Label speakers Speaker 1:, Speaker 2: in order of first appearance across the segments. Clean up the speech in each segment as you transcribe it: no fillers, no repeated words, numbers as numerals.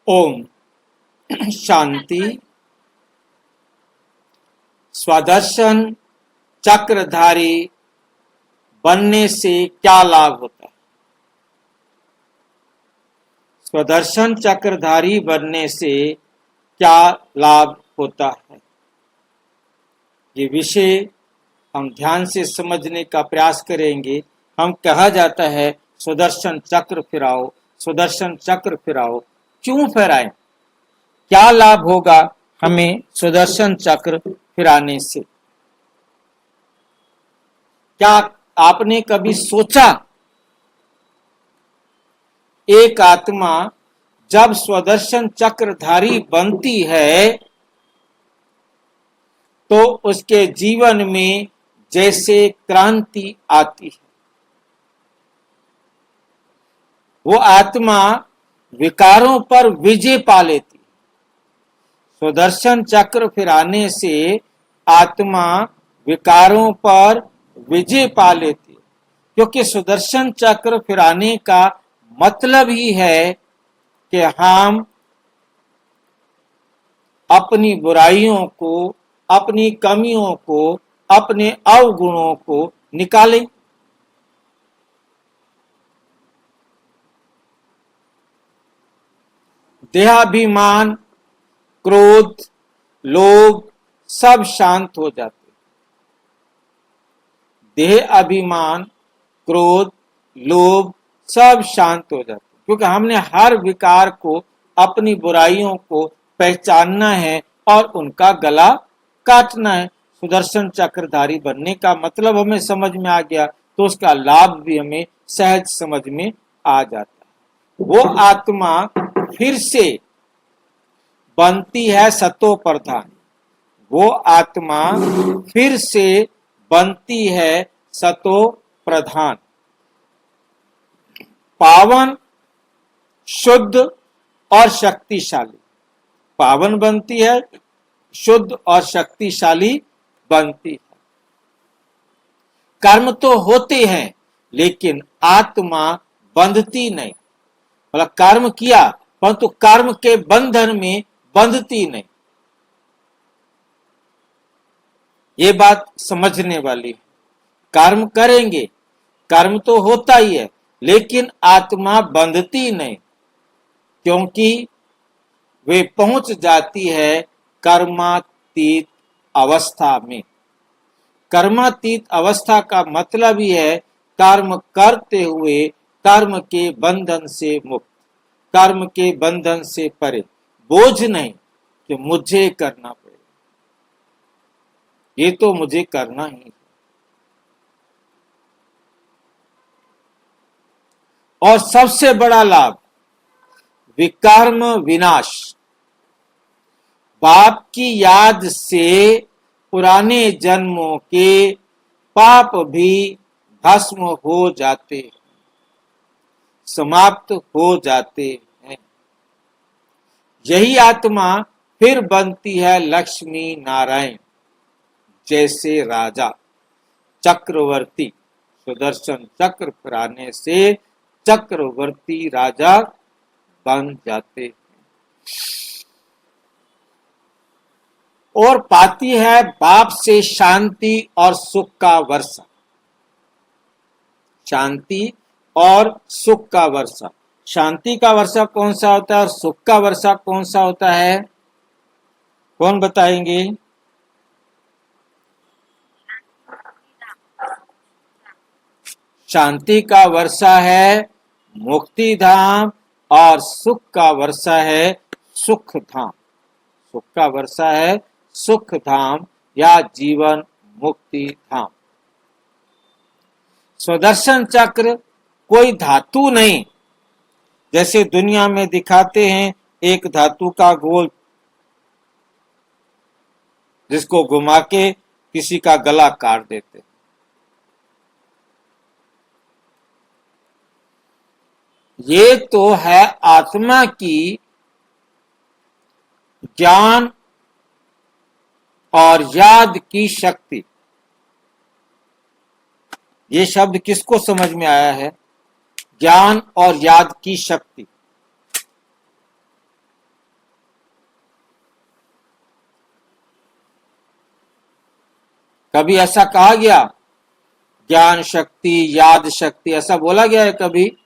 Speaker 1: ओम शांति। स्वदर्शन चक्रधारी बनने से क्या लाभ होता है? स्वदर्शन चक्रधारी बनने से क्या लाभ होता है, ये विषय हम ध्यान से समझने का प्रयास करेंगे। हम कहा जाता है सुदर्शन चक्र फिराओ, सुदर्शन चक्र फिराओ। क्यों फिराएं? क्या लाभ होगा हमें सुदर्शन चक्र फिराने से? क्या आपने कभी सोचा एक आत्मा जब स्वदर्शन चक्रधारी बनती है तो उसके जीवन में जैसे क्रांति आती है, वो आत्मा विकारों पर विजय पा लेती है। सुदर्शन चक्र फिराने से आत्मा विकारों पर विजय पा लेती है, क्योंकि सुदर्शन चक्र फिराने का मतलब ही है कि हम अपनी बुराइयों को, अपनी कमियों को, अपने अवगुणों को निकालें। देहाभिमान, क्रोध, लोभ सब शांत हो जाते। देह अभिमान, क्रोध, लोभ सब शांत हो जाते, क्योंकि हमने हर विकार को, अपनी बुराइयों को पहचानना है और उनका गला काटना है। सुदर्शन चक्रधारी बनने का मतलब हमें समझ में आ गया तो उसका लाभ भी हमें सहज समझ में आ जाता है। वो आत्मा फिर से बनती है सतो प्रधान, वो आत्मा फिर से बनती है सतो प्रधान, पावन, शुद्ध और शक्तिशाली। पावन बनती है, शुद्ध और शक्तिशाली बनती है। कर्म तो होते हैं लेकिन आत्मा बंधती नहीं। मतलब कर्म किया परंतु कर्म के बंधन में बंधती नहीं। ये बात समझने वाली है। कर्म करेंगे, कर्म तो होता ही है, लेकिन आत्मा बंधती नहीं, क्योंकि वे पहुंच जाती है कर्मातीत अवस्था में। कर्मातीत अवस्था का मतलब ही है कर्म करते हुए कर्म के बंधन से मुक्त, कर्म के बंधन से परे। बोझ नहीं कि मुझे करना पड़ेगा, ये तो मुझे करना ही है। और सबसे बड़ा लाभ विकर्म विनाश। पाप की याद से पुराने जन्मों के पाप भी भस्म हो जाते, समाप्त हो जाते हैं। यही आत्मा फिर बनती है लक्ष्मी नारायण जैसे राजा, चक्रवर्ती। सुदर्शन चक्र फिराने से चक्रवर्ती राजा बन जाते हैं और पाती है पाप से शांति और सुख का वर्षा। शांति और सुख का वर्षा। शांति का वर्षा कौन सा होता है और सुख का वर्षा कौन सा होता है? कौन बताएंगे? शांति का वर्षा है मुक्ति धाम और सुख का वर्षा है सुख धाम। सुख का वर्षा है सुख धाम या जीवन मुक्ति धाम। स्वदर्शन चक्र कोई धातु नहीं, जैसे दुनिया में दिखाते हैं एक धातु का गोल जिसको घुमा के किसी का गला काट देते। ये तो है आत्मा की ज्ञान और याद की शक्ति। ये शब्द किसको समझ में आया है? ज्ञान और याद की शक्ति। कभी ऐसा कहा गया? ज्ञान शक्ति, याद शक्ति, ऐसा बोला गया है कभी?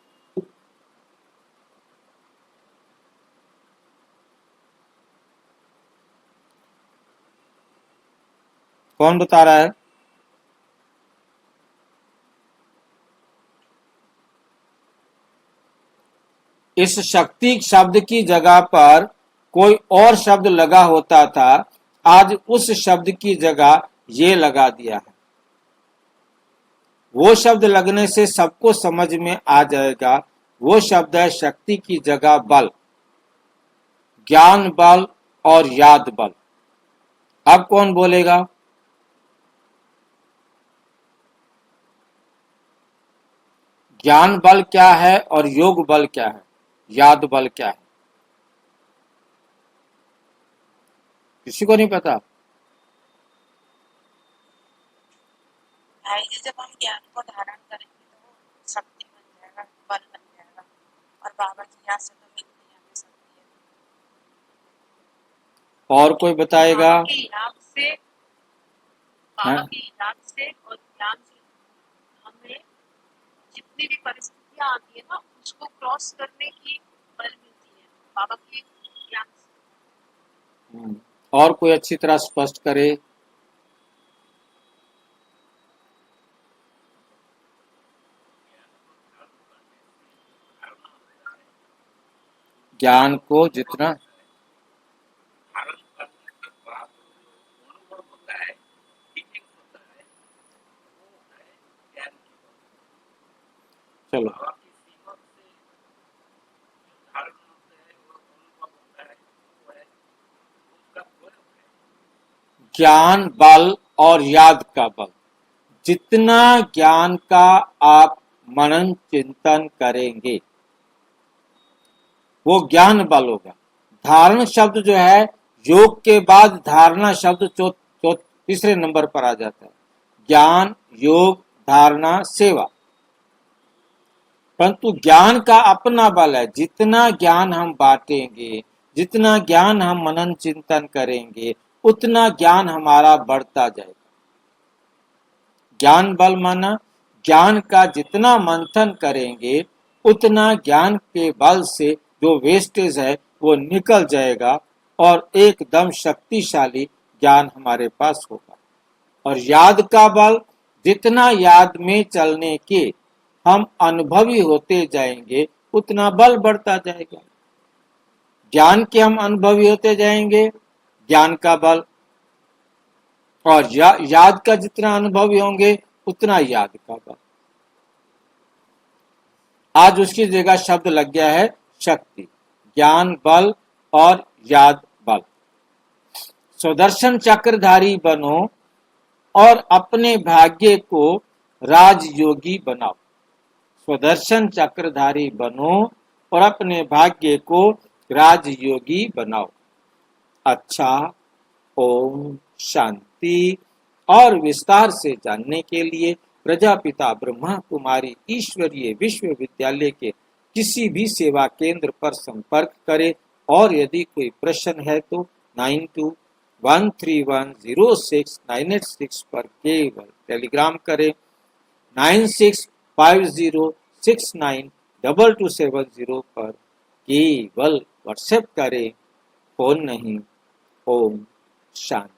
Speaker 1: कौन बता रहा है? इस शक्ति शब्द की जगह पर कोई और शब्द लगा होता था, आज उस शब्द की जगह ये लगा दिया है। वो शब्द लगने से सबको समझ में आ जाएगा। वो शब्द है शक्ति की जगह बल, ज्ञान बल और याद बल। अब कौन बोलेगा? ज्ञान बल क्या है और योग बल क्या है, याद बल क्या है? किसी को नहीं पता?
Speaker 2: भाई जी, जब हम ज्ञान को धारण करेंगे तो वो शक्ति बन जाएगा, बल बन जाएगा। और बाबा की याद से तो मिलती है हमें शक्ति है।
Speaker 1: और कोई बताएगा?
Speaker 2: बाबा की याद से, बाबा
Speaker 1: हैं?
Speaker 2: की याद से और ज्ञान से हमें जितनी भी परिस्थितियां आती है ना, उसको क्रॉस करने की बल मिलती है बाबा की ज्ञान से।
Speaker 1: और कोई अच्छी तरह स्पष्ट करे। ज्ञान को जितना चलो, ज्ञान बल और याद का बल, जितना ज्ञान का आप मनन चिंतन करेंगे वो ज्ञान बल होगा। धारण शब्द जो है, योग के बाद धारणा शब्द तीसरे नंबर पर आ जाता है। ज्ञान, योग, धारणा, सेवा। परंतु ज्ञान का अपना बल है। जितना ज्ञान हम बांटेंगे, जितना ज्ञान हम मनन चिंतन करेंगे, उतना ज्ञान हमारा बढ़ता जाएगा। ज्ञान बल माना ज्ञान का जितना मंथन करेंगे, उतना ज्ञान के बल से जो वेस्टेज है वो निकल जाएगा और एकदम शक्तिशाली ज्ञान हमारे पास होगा। और याद का बल, जितना याद में चलने के हम अनुभवी होते जाएंगे, उतना बल बढ़ता जाएगा। ज्ञान के हम अनुभवी होते जाएंगे, ज्ञान का बल, और याद का जितना अनुभवी होंगे उतना याद का बल। आज उसकी जगह शब्द लग गया है शक्ति, ज्ञान बल और याद बल। सुदर्शन चक्रधारी बनो और अपने भाग्य को राजयोगी बनाओ। सुदर्शन चक्रधारी बनो और अपने भाग्य को राजयोगी बनाओ। अच्छा, ओम शांति। और विस्तार से जानने के लिए प्रजापिता ब्रह्मा कुमारी ईश्वरीय विश्वविद्यालय के किसी भी सेवा केंद्र पर संपर्क करें। और यदि कोई प्रश्न है तो 9213106986 पर केवल टेलीग्राम करें। 9650692270 पर केवल व्हाट्सएप करें, फोन नहीं। ओम शांति।